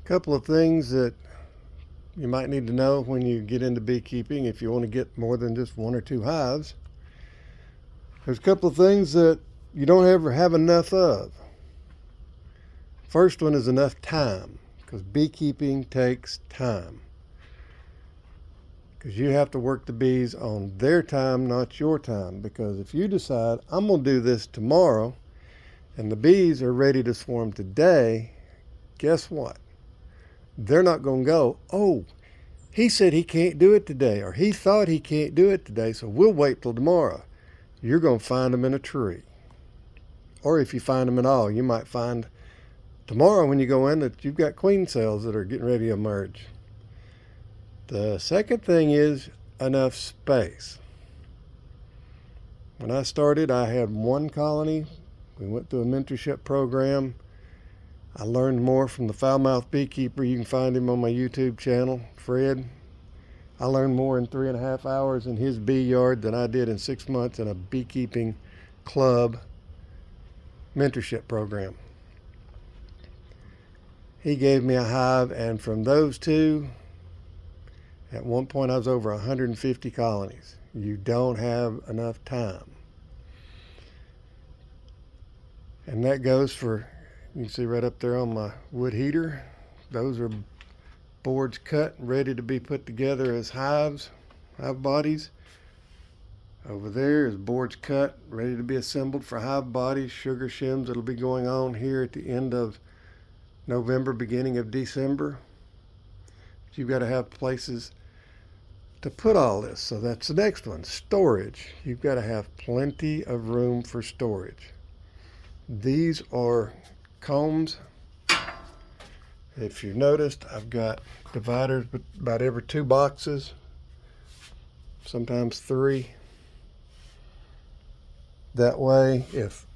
Couple of things that you might need to know when you get into beekeeping if you want to get more than just one or two hives. There's a couple of things that you don't ever have enough of. First one is enough time, because beekeeping takes time. Because you have to work the bees on their time, not your time. Because if you decide, I'm going to do this tomorrow, and the bees are ready to swarm today, guess what? They're not going to go, oh, he said he can't do it today, or he thought he can't do it today, so we'll wait till tomorrow. You're going to find them in a tree. Or if you find them at all, you might find tomorrow when you go in that you've got queen cells that are getting ready to emerge. The second thing is enough space. When I started, I had one colony. We went through a mentorship program. I learned more from the foul-mouthed beekeeper. You can find him on my YouTube channel, Fred. I learned more in 3.5 hours in his bee yard than I did in 6 months in a beekeeping club mentorship program. He gave me a hive, and from those two, at one point I was over 150 colonies. You don't have enough time. And that goes for, you can see right up there on my wood heater, those are boards cut, ready to be put together as hive bodies. Over there is boards cut, ready to be assembled for hive bodies, sugar shims that'll be going on here at the end of November, beginning of December. But you've got to have places to put all this. So that's the next one, storage. You've got to have plenty of room for storage. These are combs. If you noticed, I've got dividers about every 2 boxes, sometimes 3. That way, if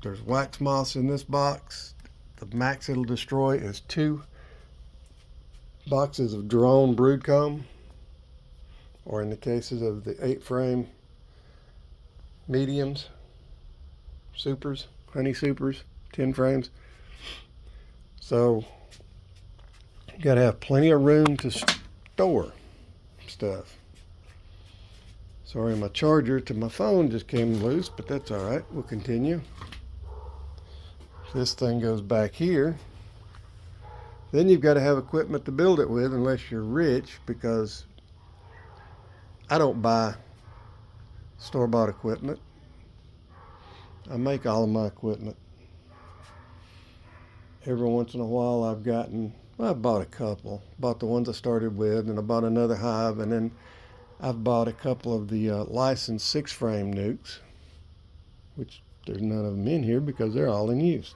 there's wax moths in this box, the max it'll destroy is 2 boxes of drone brood comb, or in the cases of the 8-frame mediums, supers, honey supers, 10 frames. So you got to have plenty of room to store stuff. Sorry, my charger to my phone just came loose, but that's all right. We'll continue. This thing goes back here. Then you've got to have equipment to build it with, unless you're rich, because I don't buy store-bought equipment. I make all of my equipment. Every once in a while I've bought a couple. Bought the ones I started with, and I bought another hive, and then I've bought a couple of the licensed 6-frame nukes, which there's none of them in here because they're all in use.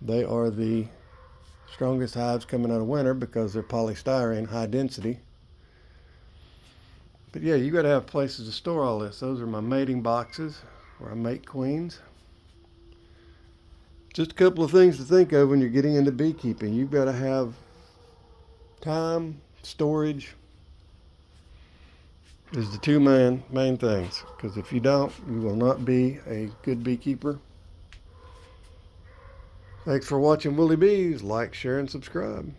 They are the strongest hives coming out of winter because they're polystyrene, high density. But yeah, you got to have places to store all this. Those are my mating boxes where I mate queens. Just a couple of things to think of when you're getting into beekeeping. You've got to have time, storage is the 2 main things. Because if you don't, you will not be a good beekeeper. Thanks for watching Woolly Bees. Like, share, and subscribe.